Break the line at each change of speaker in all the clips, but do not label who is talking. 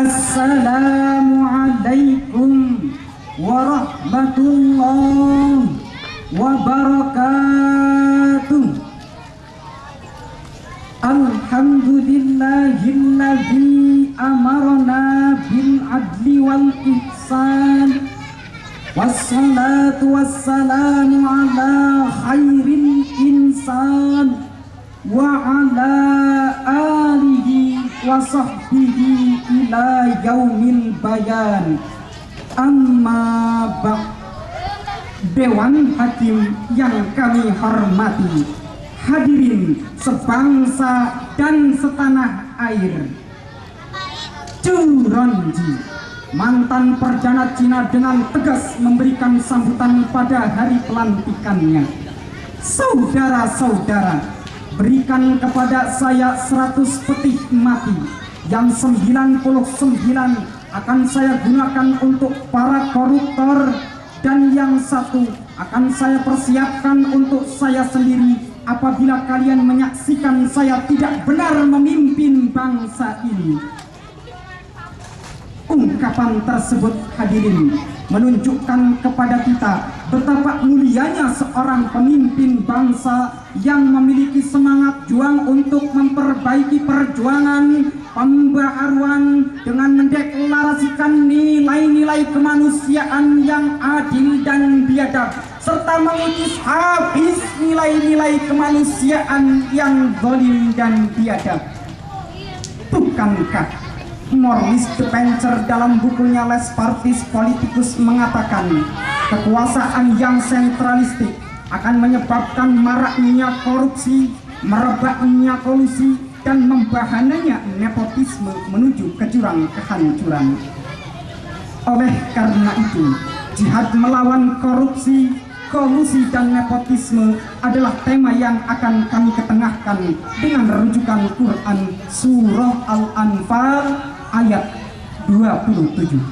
Assalamualaikum warahmatullahi wabarakatuh. Alhamdulillahilladzi amarna bil adli wal ihsan. Wassalatu wassalamu ala khairil insan wa ala alihi wa sahbihi ila yaumil bayan. Amma ba'd. Dewan Hakim yang kami hormati, hadirin sebangsa dan setanah air. Curonji, mantan perdana Cina dengan tegas memberikan sambutan pada hari pelantikannya. Saudara-saudara, berikan kepada saya 100 peti mati, yang 99 akan saya gunakan untuk para koruptor, dan yang 1 akan saya persiapkan untuk saya sendiri apabila kalian menyaksikan saya tidak benar memimpin bangsa ini. Ungkapan tersebut, hadirin, menunjukkan kepada kita betapa mulianya seorang pemimpin bangsa yang memiliki semangat juang untuk memperbaiki perjuangan pembaharuan dengan mendeklarasikan nilai-nilai kemanusiaan yang adil dan biadab, serta mengikis habis nilai-nilai kemanusiaan yang zalim dan biadab. Bukankah Maurice Spencer dalam bukunya Les Partis Politicus mengatakan kekuasaan yang sentralistik akan menyebabkan maraknya korupsi, merebaknya kolusi, dan membahananya nepotisme menuju ke jurang kehancuran. Oleh karena itu, jihad melawan korupsi, kolusi, dan nepotisme adalah tema yang akan kami ketengahkan dengan rujukan Quran Surah Al-Anfal ayat 27.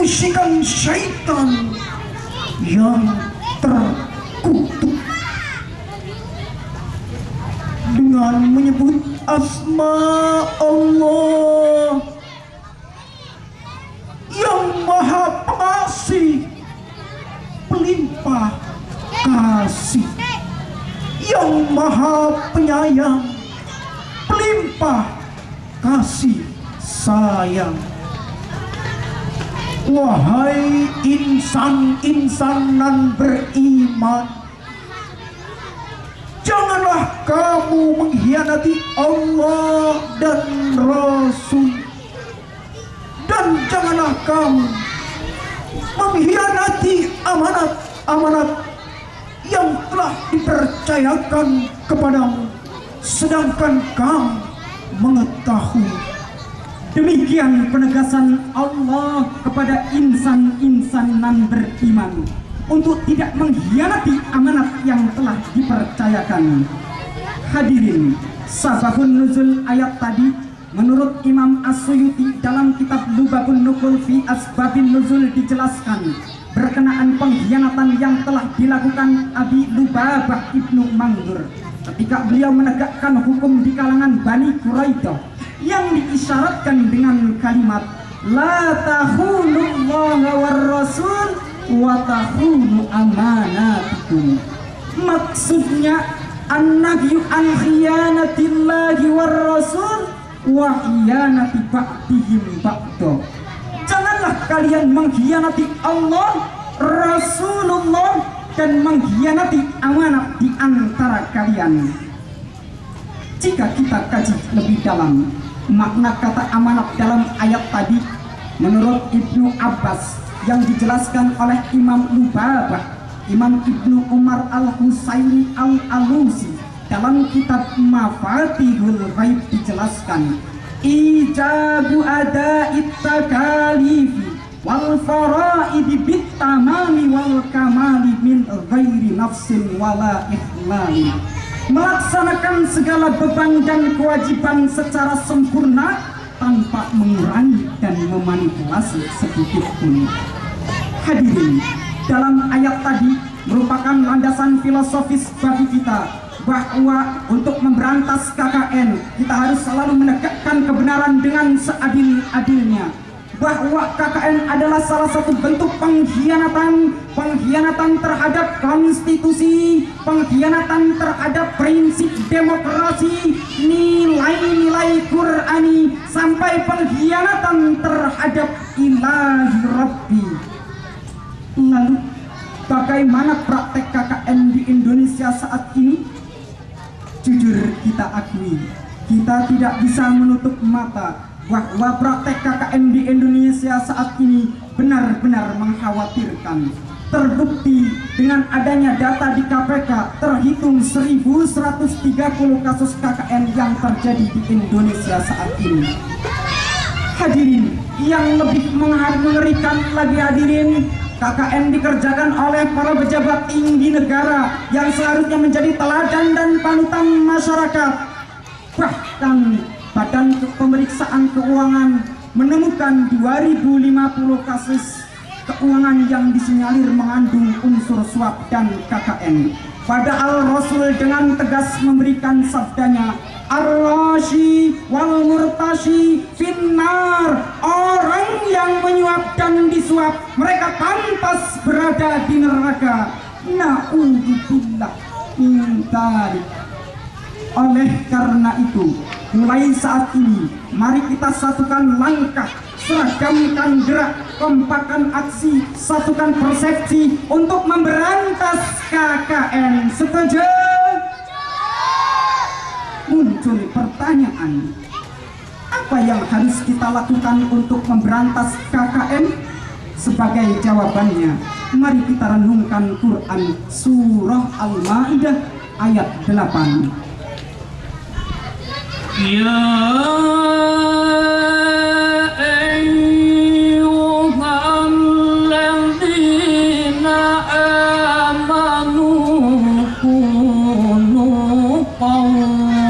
Usikan syaitan yang terkutuk dengan menyebut asma Allah yang maha pengasih, pelimpah kasih, yang maha penyayang,
limpah kasih sayang. Wahai insan-insan nan beriman, janganlah kamu mengkhianati Allah dan Rasul, dan janganlah kamu mengkhianati amanat-amanat yang telah dipercayakan kepadamu, sedangkan kamu mengetahui.
Demikian penegasan Allah kepada insan-insan nan beriman untuk tidak mengkhianati amanat yang telah dipercayakan. Hadirin, sababun nuzul ayat tadi menurut Imam As-Suyuti dalam kitab Lubabun Nuqul fi Asbabin Nuzul dijelaskan berkenaan pengkhianatan yang telah dilakukan Abi Lubabah ibnu Mangdur ketika beliau menegakkan hukum di kalangan Bani Quraidah yang diisyaratkan dengan kalimat la takhulullaha war rasul wa takhulu amanatikum. Maksudnya an-nahyu an khiyanatillahi war rasul wa khiyanati ba'dihim ba'da. Janganlah kalian mengkhianati Allah, Rasulullah, dan mengkhianati amanat di antara kalian. Jika kita kaji lebih dalam makna kata amanat dalam ayat tadi, menurut Ibnu Abbas yang dijelaskan oleh Imam Lubabah, Imam Ibnu Umar Al-Husaini Al-Alusi dalam kitab Mafatihul Ghaib dijelaskan ijabu ada'it takalifi wal faraidi bit tamami wal kamali min ghairi nafsin wala ikhlali. Melaksanakan segala beban dan kewajiban secara sempurna tanpa mengurangi dan memanipulasi sedikit pun. Hadirin, dalam ayat tadi merupakan landasan filosofis bagi kita bahwa untuk memberantas KKN kita harus selalu menegakkan kebenaran dengan seadil-adilnya, bahwa KKN adalah salah satu bentuk pengkhianatan terhadap konstitusi, pengkhianatan terhadap prinsip demokrasi, nilai-nilai Qur'ani, sampai pengkhianatan terhadap ilahi Rabbi. Lalu bagaimana praktek KKN di Indonesia saat ini? Jujur kita akui, kita tidak bisa menutup mata bahwa praktek KKN di Indonesia saat ini benar-benar mengkhawatirkan. Terbukti dengan adanya data di KPK, terhitung 1130 kasus KKN yang terjadi di Indonesia saat ini. Hadirin, yang lebih mengerikan lagi hadirin, KKN dikerjakan oleh para pejabat tinggi negara yang seharusnya menjadi teladan dan panutan masyarakat. Bahkan Badan Pemeriksaan Keuangan menemukan 2050 kasus keuangan yang disinyalir mengandung unsur suap dan KKN. Padahal Rasul dengan tegas memberikan sabdanya, ar-rashi wal murtashi finnar, orang yang menyuap dan disuap mereka pantas berada di neraka. Na'udzubillah min dzalik. Oleh karena itu, mulai saat ini mari kita satukan langkah, seragamkan gerak, kompakan aksi, satukan persepsi untuk memberantas KKN. Setuju? Muncul pertanyaan, apa yang harus kita lakukan untuk memberantas KKN? Sebagai jawabannya, mari kita renungkan Quran Surah Al-Ma'idah ayat 8.
Ya ayyuhalladzina amanu kunu qawwamina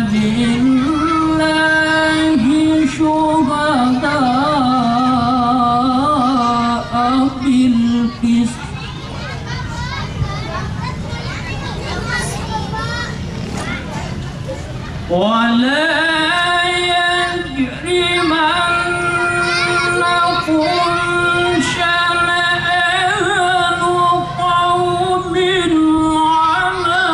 lillahi syuhada'a bil qist. ولا يجرمنكم شنآن قوم على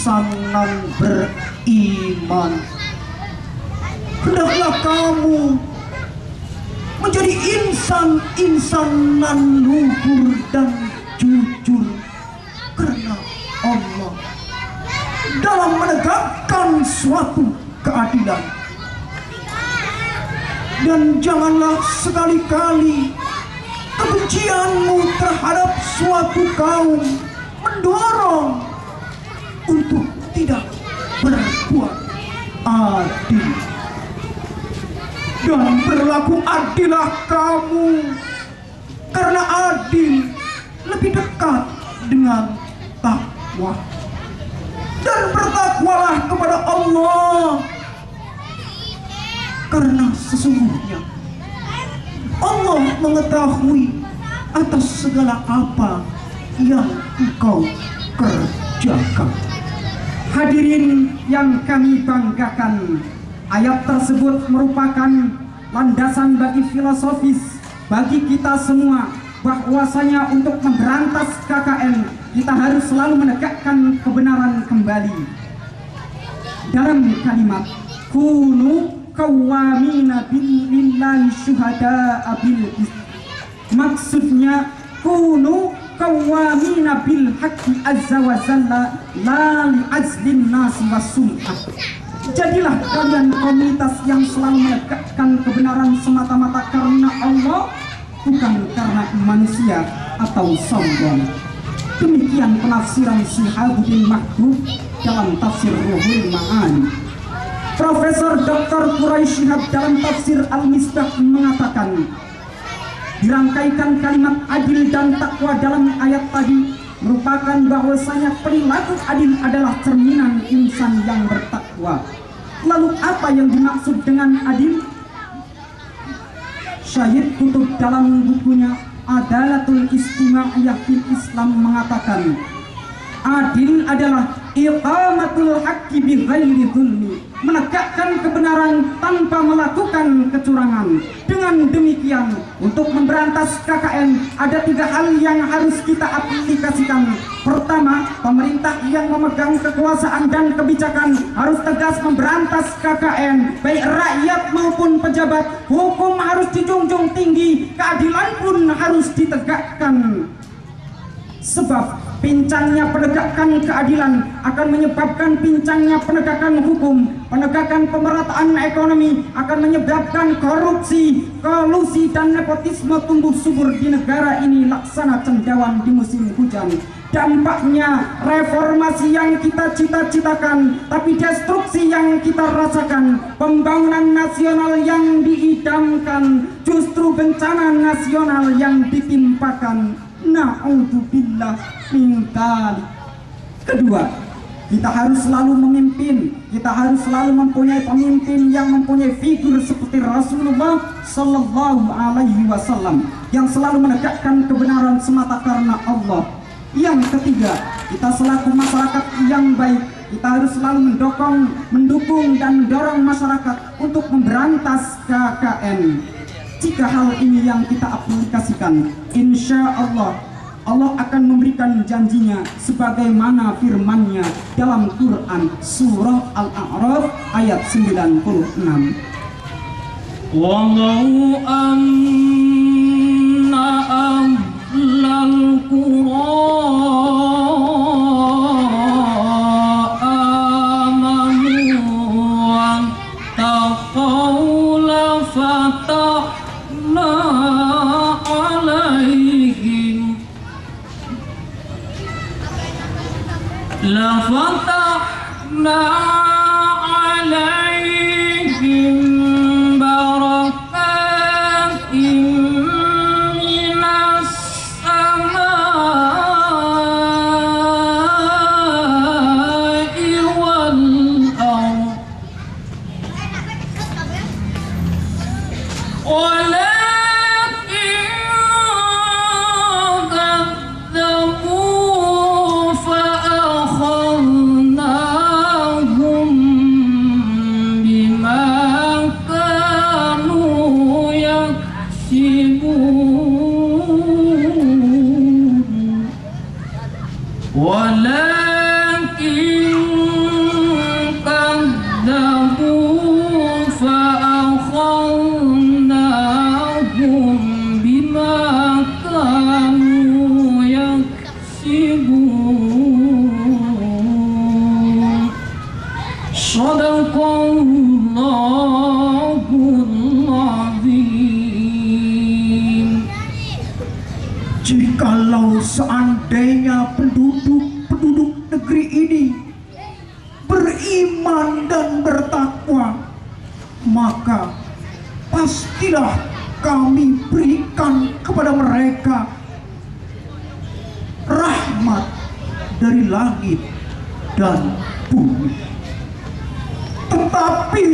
insanan beriman. Hendaklah kamu menjadi insan-insanan luhur dan jujur karena Allah dalam menegakkan suatu keadilan. Dan janganlah sekali-kali kebencianmu terhadap suatu kaum mendorong untuk tidak berbuat adil. Dan berlaku adillah kamu, karena adil lebih dekat dengan takwa. Dan bertakwalah kepada Allah, karena sesungguhnya Allah mengetahui atas segala apa yang engkau kerjakan.
Hadirin yang kami banggakan, ayat tersebut merupakan landasan bagi filosofis bagi kita semua, bahwasanya untuk memberantas KKN kita harus selalu menegakkan kebenaran kembali. Dalam kalimat kunu qawwamina billahi syuhada'a bil qist, maksudnya kunu qawwamina bil haqqi azza wa jalla la li ajlin nasi wasum'ah. Jadilah kalian komunitas yang selalu menegakkan kebenaran semata-mata karena Allah, bukan karena manusia atau sombong. Demikian penafsiran Syihabuddin Mahbub dalam tafsir Ruhul Ma'ani. Profesor Dr. Quraisy Shihab dalam tafsir Al-Misbah mengatakan, dirangkaikan kalimat adil dan takwa dalam ayat tadi merupakan bahwasanya perilaku adil adalah cerminan insan yang bertakwa. Lalu apa yang dimaksud dengan adil? Syahid Kutub dalam bukunya Adalatul Istima'iyah fil Islam mengatakan, adil adalah iqamatul haqqi bi ghairi dzulmi, menegakkan kebenaran tanpa melakukan kecurangan. Dengan demikian, untuk memberantas KKN ada 3 hal yang harus kita aplikasikan. Pertama, pemerintah yang memegang kekuasaan dan kebijakan harus tegas memberantas KKN, baik rakyat maupun pejabat. Hukum harus dijunjung tinggi, keadilan pun harus ditegakkan. Sebab pincangnya penegakan keadilan akan menyebabkan pincangnya penegakan hukum. Penegakan pemerataan ekonomi akan menyebabkan korupsi, kolusi, dan nepotisme tumbuh subur di negara ini laksana cendawan di musim hujan. Dampaknya reformasi yang kita cita-citakan, tapi destruksi yang kita rasakan. Pembangunan nasional yang diidamkan, justru bencana nasional yang ditimpakan. Na'udzubillah min dzalik. Kedua, kita harus selalu memimpin. Kita harus selalu mempunyai pemimpin yang mempunyai figur seperti Rasulullah Sallallahu Alaihi Wasallam, yang selalu menegakkan kebenaran semata karena Allah. Yang ketiga, kita selaku masyarakat yang baik, kita harus selalu mendukung dan mendorong masyarakat untuk memberantas KKN. Jika hal ini yang kita aplikasikan, insya Allah Allah akan memberikan janjinya sebagaimana firman-Nya dalam Quran surah Al-A'raf ayat 96.
Walau anna ahlal qura amanu wa taqaw la fatahna alaihim barakatin minas samai wal ardh walakin كذبوا فأخذناهم Sadaqallahul azim.
Jikalau seandainya penduduk negeri ini beriman dan bertakwa, maka pastilah kami berikan kepada mereka rahmat dari langit dan bumi. Tetapi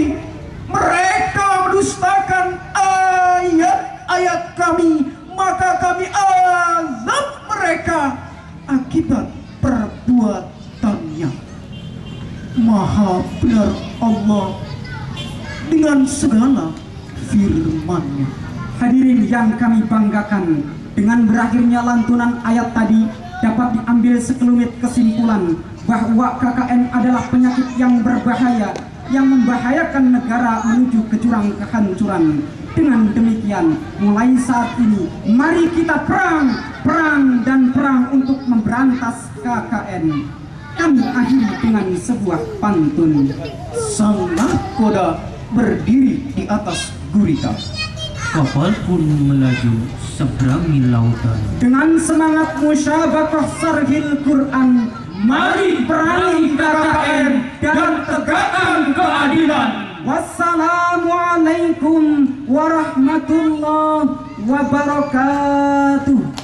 mereka mendustakan ayat-ayat kami, maka kami azab mereka akibat perbuatannya. Maha benar Allah dengan segala firman-Nya.
Hadirin yang kami banggakan, dengan berakhirnya lantunan ayat tadi dapat diambil sekelumit kesimpulan bahwa KKN adalah penyakit yang berbahaya yang membahayakan negara menuju ke jurang kehancuran. Dengan demikian, mulai saat ini mari kita perang untuk memberantas KKN. Kami akhiri dengan sebuah pantun.
Sang nahkoda berdiri di atas gurita,
Kapal pun melaju seberangi lautan.
Dengan semangat musyabakah sarhil Quran, mari perangi KKN dan tegakkan keadilan. Wassalamualaikum warahmatullahi wabarakatuh.